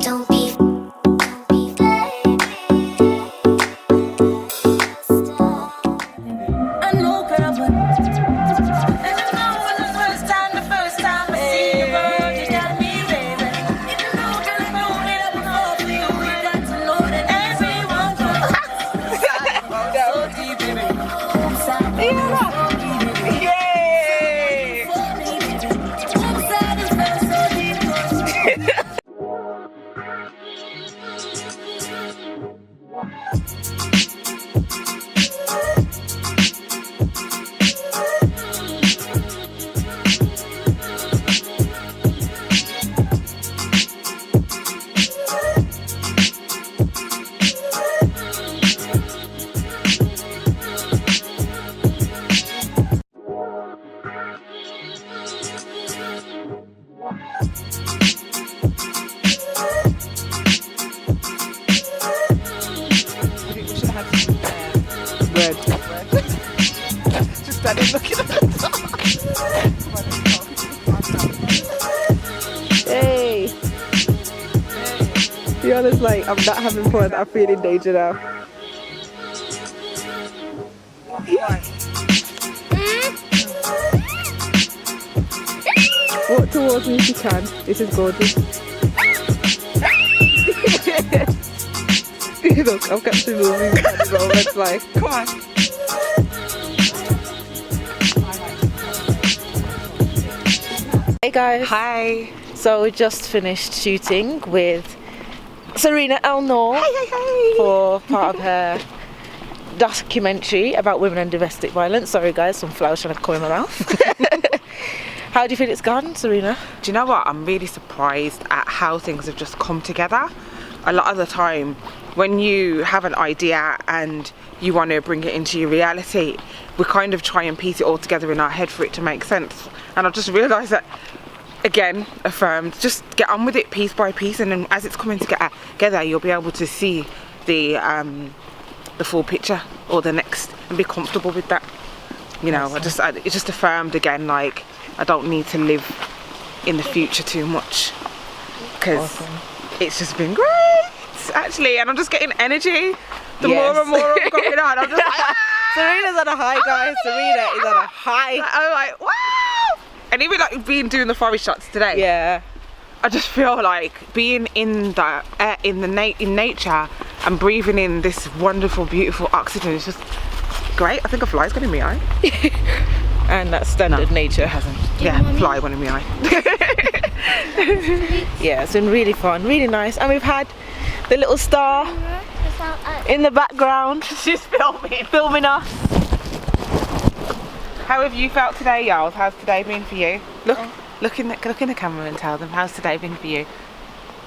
Don't be Red. Just standing looking at the dog. Hey. Fiona's like, I'm not having fun, I feel in danger now. Walk towards me if you can. This is gorgeous. Look, I'm catching moving as well. Let's fly. Come on. Hey guys. Hi. So we just finished shooting with Sereena Alnoor'S for part of her documentary about women and domestic violence. Sorry guys, some flowers trying to come in my mouth. How do you feel it's gone, Sereena? Do you know what? I'm really surprised at how things have just come together. A lot of the time, when you have an idea and you want to bring it into your reality, we kind of try and piece it all together in our head for it to make sense. And I've just realised that, again, affirmed, just get on with it piece by piece, and then as it's coming together, you'll be able to see the full picture or the next, and be comfortable with that. You know, it just affirmed again, like, I don't need to live in the future too much, because it's just been great. Actually, and I'm just getting energy the more and more I'm going on. I'm just like, Serena's on a high, guys. Sereena is on a high. I'm like, wow. And even like doing the forest shots today. Yeah. I just feel like being in the in nature and breathing in this wonderful, beautiful oxygen is just great. I think a fly's got in my eye. And that's standard nature. It hasn't. Yeah, fly went in my eye. Yeah, it's been really fun, really nice, and we've had the little star in the background. She's filming us. How have you felt today, y'all? How's today been for you? Look in the camera and tell them, how's today been for you?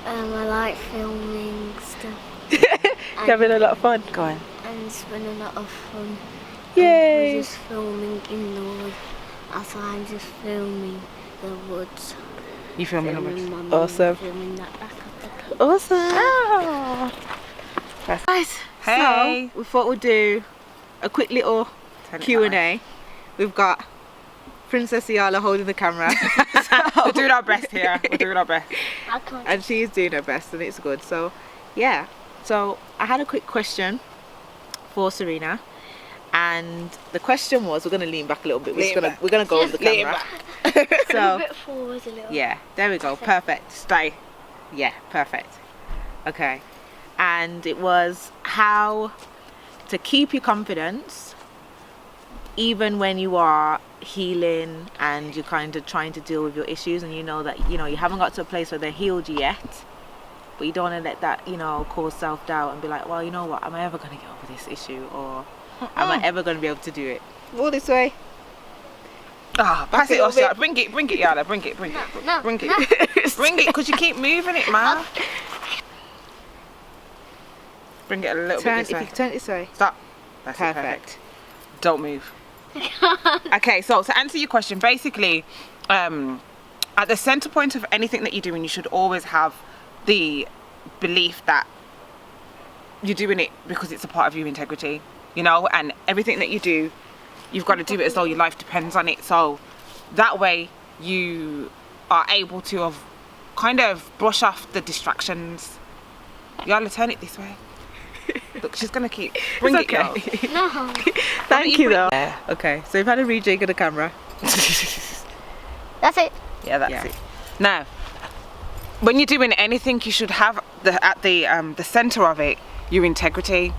I like filming stuff. You're having a lot of fun. Go on. And it's been a lot of fun. Yay! We're just filming in the woods. So I'm just filming the woods. You filming the woods? Awesome. Filming that back of the car. Awesome. Oh. Guys, Hey. so we thought we'd do a quick little Q&A. We've got Princess Iala holding the camera. We're doing our best here. We're doing our best. I can't. And she's doing her best, and it's good. So yeah, so I had a quick question for Sereena, and the question was, we're going to lean back a little bit, we're going to go over the camera. So a bit forward a little. yeah, there we go, perfect. Stay. Yeah, perfect. Okay, and it was how to keep your confidence even when you are healing and you're kind of trying to deal with your issues, and you know that, you know, you haven't got to a place where they're healed yet, but you don't want to let that, you know, cause self-doubt and be like, well, you know what, am I ever going to get over this issue, or am I ever going to be able to do it? All this way. Ah, pass it, Oscar. Bring it, Yala. Bring it. No, Bring it, because you keep moving it, man. Bring it a little bit this way. If you turn it this way. Stop. That's it, Perfect. Don't move. Okay, so to answer your question, basically, at the center point of anything that you're doing, you should always have the belief that you're doing it because it's a part of your integrity, you know, and everything that you do, you've got to do it as though your life depends on it. So that way you are able to kind of brush off the distractions. Y'all turn it this way. Look, she's gonna keep. Bring it, girl. No. Thank you though. Yeah. Okay, so you've had a rejig of the camera. That's it. Yeah, that's it. Now, when you're doing anything, you should have at the center of it your integrity,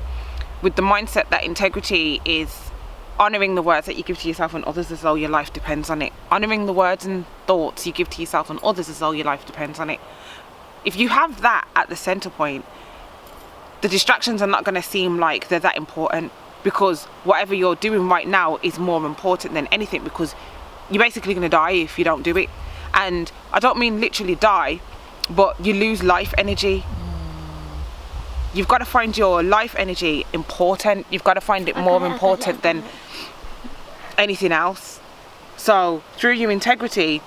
with the mindset that integrity is honoring the words that you give to yourself and others as though your life depends on it. Honoring the words and thoughts you give to yourself and others as though your life depends on it. If you have that at the center point, the distractions are not going to seem like they're that important, because whatever you're doing right now is more important than anything, because you're basically going to die if you don't do it. And I don't mean literally die, but you lose life energy. You've got to find your life energy important. You've got to find it more important than anything else. So through your integrity,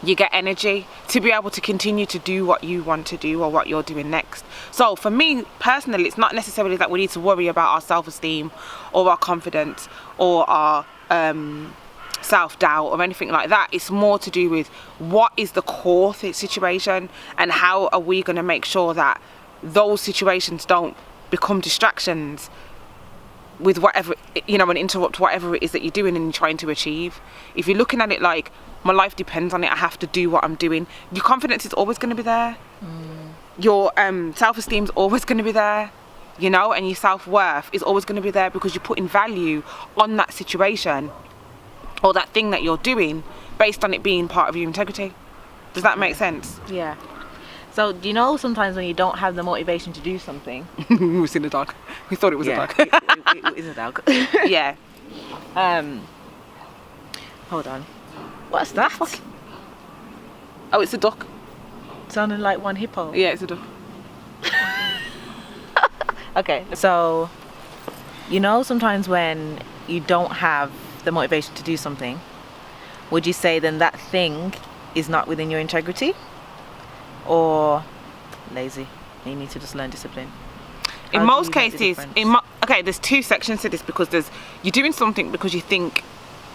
you get energy to be able to continue to do what you want to do or what you're doing next. So for me personally, it's not necessarily that we need to worry about our self-esteem or our confidence or our self-doubt or anything like that. It's more to do with what is the core situation, and how are we going to make sure that those situations don't become distractions with whatever, you know, and interrupt whatever it is that you're doing and trying to achieve. If you're looking at it like, my life depends on it, I have to do what I'm doing, your confidence is always going to be there. Your self-esteem is always going to be there, you know, and your self-worth is always going to be there, because you're putting value on that situation or that thing that you're doing based on it being part of your integrity. Does that make sense? Yeah. So, you know, sometimes when you don't have the motivation to do something. We seen a dog. We thought it was a dog. it is a dog. Yeah. Hold on. What's that? Oh, it's a duck. Sounding like one hippo. Yeah, it's a duck. Okay. So, you know, sometimes when you don't have the motivation to do something, would you say then that thing is not within your integrity? Or lazy? You need to just learn discipline. In most cases, okay, there's two sections to this, because you're doing something because you think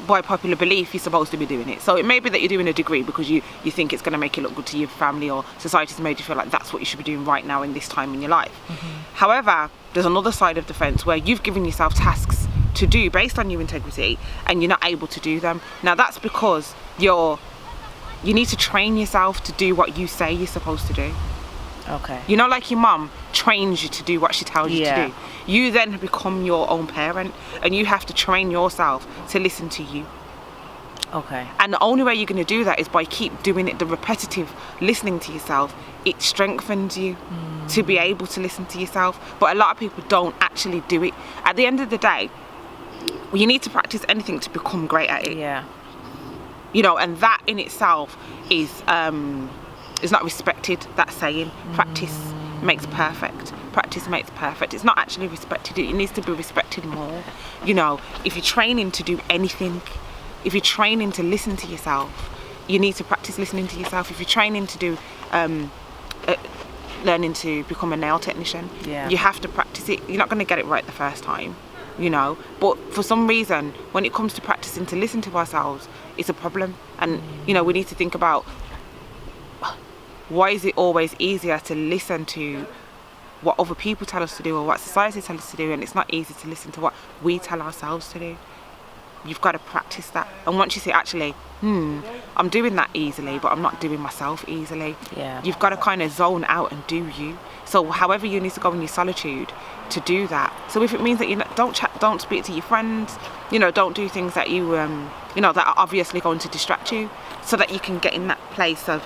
by popular belief you're supposed to be doing it. So it may be that you're doing a degree because you think it's going to make you look good to your family, or society's made you feel like that's what you should be doing right now in this time in your life. However, there's another side of the fence where you've given yourself tasks to do based on your integrity and you're not able to do them. Now that's because you need to train yourself to do what you say you're supposed to do. Okay. You know, like your mum trains you to do what she tells you to Yeah. do. You then become your own parent, and you have to train yourself to listen to you. Okay. And the only way you're going to do that is by keep doing it, the repetitive listening to yourself. It strengthens you to be able to listen to yourself. But a lot of people don't actually do it. At the end of the day, you need to practice anything to become great at it. Yeah. You know, and that in itself is not respected. That saying, practice makes perfect. Practice makes perfect. It's not actually respected. It needs to be respected more. You know, if you're training to do anything, if you're training to listen to yourself, you need to practice listening to yourself. If you're training to do learning to become a nail technician, Yeah. you have to practice it. You're not going to get it right the first time, you know, but for some reason when it comes to practicing to listen to ourselves, it's a problem. And you know, we need to think about, why is it always easier to listen to what other people tell us to do or what society tells us to do, and it's not easy to listen to what we tell ourselves to do? You've got to practice that. And once you say, actually, I'm doing that easily, but I'm not doing myself easily. Yeah. You've got to kind of zone out and do you. So however you need to go in your solitude to do that. So if it means that you don't speak to your friends, you know, don't do things that you know, that are obviously going to distract you, so that you can get in that place of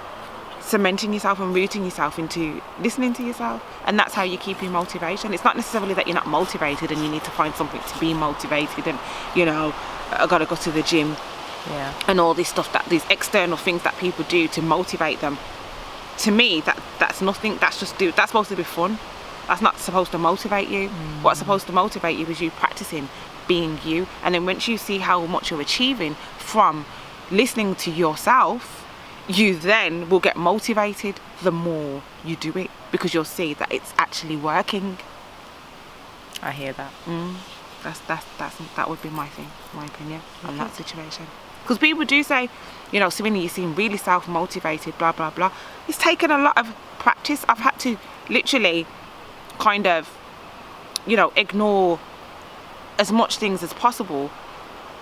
cementing yourself and rooting yourself into listening to yourself. And that's how you keep your motivation. It's not necessarily that you're not motivated and you need to find something to be motivated, and you know, I gotta go to the gym, Yeah. and all this stuff, that these external things that people do to motivate them. To me, that's nothing. That's supposed to be fun. That's not supposed to motivate you. What's supposed to motivate you is you practicing being you. And then once you see how much you're achieving from listening to yourself, you then will get motivated the more you do it, because you'll see that it's actually working. I hear that. That would be my opinion on that situation. Because people do say, you know, Sereena, you seem really self-motivated, blah, blah, blah. It's taken a lot of practice. I've had to literally kind of, you know, ignore as much things as possible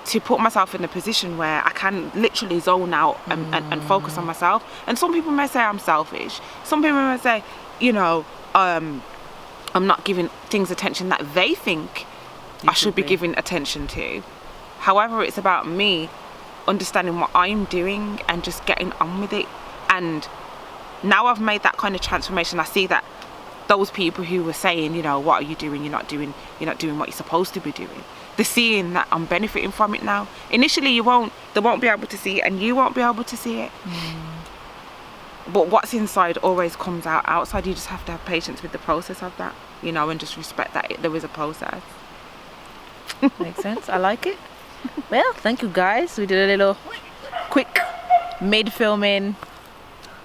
to put myself in a position where I can literally zone out and focus on myself. And some people may say I'm selfish. Some people may say, you know, I'm not giving things attention that they think I should be giving attention to. However, it's about me understanding what I'm doing and just getting on with it. And now I've made that kind of transformation. I see that those people who were saying, you know, what are you doing? You're not doing what you're supposed to be doing. They're seeing that I'm benefiting from it now. Initially, they won't be able to see it, and you won't be able to see it. But what's inside always comes out outside. You just have to have patience with the process of that, you know, and just respect that there is a process. Makes sense. I like it. Well, thank you guys. We did a little quick mid-filming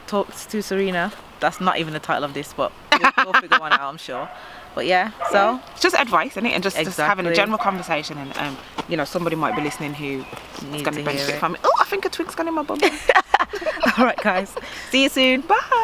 talks to Sereena. That's not even the title of this, but we'll figure one out, I'm sure. But yeah, so it's just advice, isn't it? And just having a Exactly. general conversation, and you know, somebody might be listening who is Need going to to hear benefit it. from it. Oh, I think a twig's gone in my bum. all right, guys. See you soon. Bye.